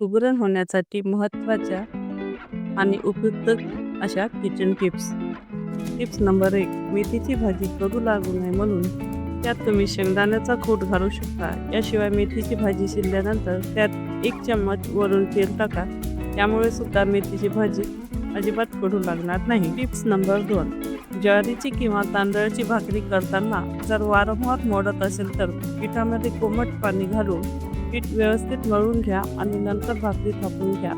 सुगरण होण्यासाठी महत्त्वाच्या आणि उपयुक्त अशा किचन टिप्स. Tips number 1. मेथीची भाजी कडू लागू नये म्हणून त्यात तुम्ही शेंगदाण्याचा कूट घालू शकता. याशिवाय मेथीची भाजी शिजल्यानंतर त्यात 1 चम्मच वरून तेल टाका. त्यामुळे सुद्धा मेथीची भाजी अजिबात कडू लागणार नाही. Tips number 2. ज्वारीची किंवा तांदळाची भाकरी करताना जर वारंवार मोडत असेल तर पिठामध्ये कोमट पाणी घालून पीठ व्यवस्थित मळून घ्या आणि नंतर भाकरी थापून घ्या.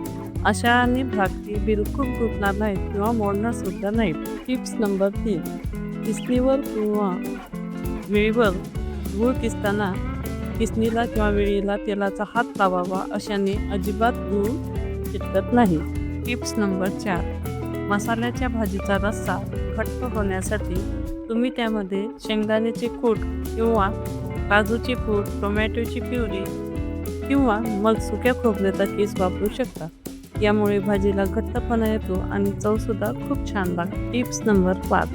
अशाने भाकरी बिलकुल तुटणार नाहीत किंवा मोडणार सुद्धा नाहीत. Tips number 3. किसणीवर किंवा विळीवर गूळ किसताना किसणीला किंवा विळीला तेलाचा हात लावावा. अशाने अजिबात गूळ चिटकत नाही. Tips number 4. मसाल्याच्या भाजीचा रस्सा घट्ट होण्यासाठी तुम्ही त्यामध्ये शेंगदाण्याचे कूट किंवा काजूची पूड, टोमॅटोची प्युरी किंवा मग सुक्या खोबऱ्याचा कीस वापरू शकता. यामुळे भाजीला घट्टपणा येतो आणि चवसुद्धा खूप छान लागते. Tips number 5.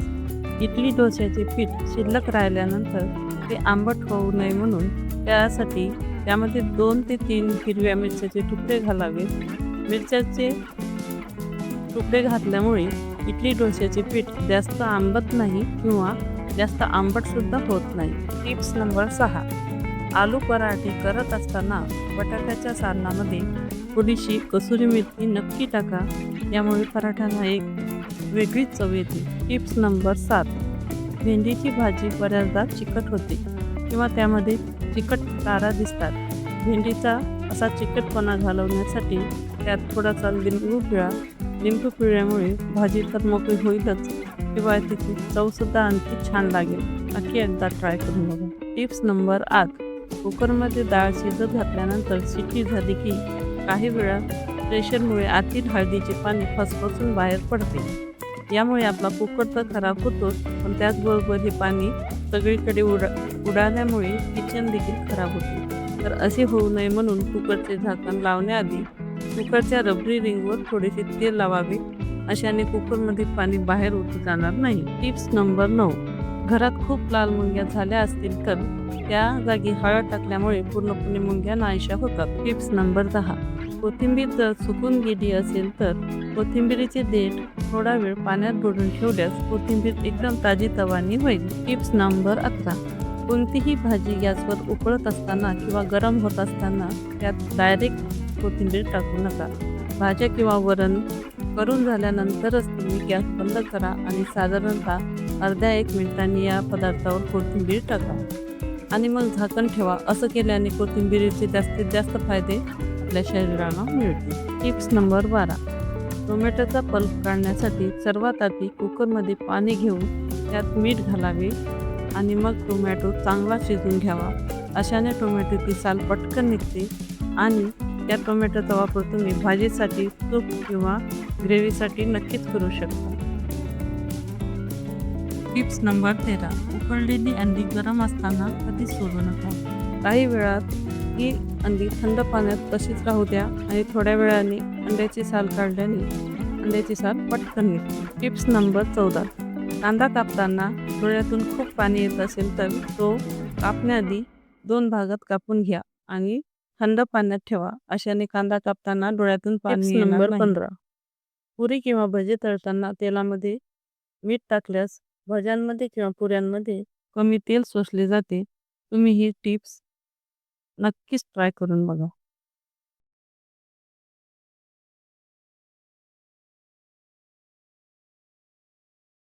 इडली डोस्याचे पीठ शिल्लक राहिल्यानंतर ते आंबट होऊ नये म्हणून त्यासाठी त्यामध्ये 2 ते 3 हिरव्या मिरच्याचे तुकडे घालावेत. मिरच्याचे तुकडे घातल्यामुळे इडली डोस्याचे पीठ जास्त आंबत नाही किंवा जास्त आंबटसुद्धा होत नाही. Tips number 6. आलू पराठे करत असताना बटाट्याच्या सारणामध्ये थोडीशी कसुरी मेथी नक्की टाका. यामुळे पराठ्यांना एक वेगळीच चव येते. Tips number 7. भेंडीची भाजी बऱ्याचदा चिकट होते किंवा त्यामध्ये चिकट तारा दिसतात. भेंडीचा असा चिकटपणा घालवण्यासाठी त्यात थोडासा लिंबू पिळा. लिंबू पिळल्यामुळे भाजी तर मोकळी होईलच, शिवाय तिची चवसुद्धा आणखी छान लागेल. नक्की एकदा ट्राय करून बघा. Tips number 8. कुकरमध्ये डाळ शिजत घातल्यानंतर शिट्टी झाली की काही वेळा प्रेशरमुळे आतील हळदीचे पाणी फसफसून बाहेर पडते. यामुळे आपला कुकर तर खराब होतोच, पण त्याचबरोबर हे पाणी सगळीकडे उडाल्यामुळे किचन देखील खराब होते. तर असे होऊ नये म्हणून कुकरचे झाकण लावण्याआधी कुकरच्या रबरी रिंगवर थोडेसे तेल लावावे. अशाने कुकरमध्ये पाणी बाहेर उतरू जाणार नाही. Tips number 9. घरात खूप लाल मुंग्या झाल्या असतील तर त्या जागी हळद टाकल्यामुळे पूर्णपणे मुंग्या नाहीशा होतात. Tips number 10. कोथिंबीर जर सुकून गेली असेल तर कोथिंबीरीचे देठ थोडा वेळ पाण्यात बुडवून ठेवल्यास कोथिंबीर एकदम ताजीतवानी होईल. Tips number 11. कोणतीही भाजी गॅसवर उकळत असताना किंवा गरम होत असताना त्यात डायरेक्ट कोथिंबीर टाकू नका. भाज्या किंवा वरण करून झाल्यानंतरच तुम्ही गॅस बंद करा आणि साधारणतः अर्ध्या 1 मिनिटांनी या पदार्थावर कोथिंबीर टाका आणि मग झाकण ठेवा. असं केल्याने कोथिंबीरीचे जास्तीत जास्त फायदे आपल्या शरीराला मिळतील. Tips number 12. टोमॅटोचा पल्प काढण्यासाठी सर्वात आधी कुकरमध्ये पाणी घेऊन त्यात मीठ घालावे आणि मग टोमॅटो चांगला शिजवून घ्यावा. अशाने टोमॅटोची साल पटकन निघते आणि त्या टोमॅटोचा वापर तुम्ही भाजीसाठी, सूप किंवा ग्रेव्हीसाठी नक्कीच करू शकता. Tips number 13. उकळलेली अंडी गरम असताना कधीच सोडू नका. काही वेळात ही अंडी थंड पाण्यात तशीच राहू द्या आणि थोड्या वेळाने अंड्याची साल काढल्याने अंड्याची साल पटकन निघते. Tips number 14. कांदा कापताना डोळ्यातून खूप पाणी येत असेल तर तो कापण्याआधी 2 भागात कापून घ्या आणि थंड पाण्यात ठेवा. अशाने कांदा कापताना डोळ्यातून पाणी येणार नाही. नंबर 15. पुरी किंवा भजे तळताना तेलामध्ये मीठ टाकल्यास भज्यांमध्ये किंवा पुऱ्यांमध्ये कमी तेल शोषले जाते. तुम्ही ही टिप्स नक्कीच ट्राय करून बघा.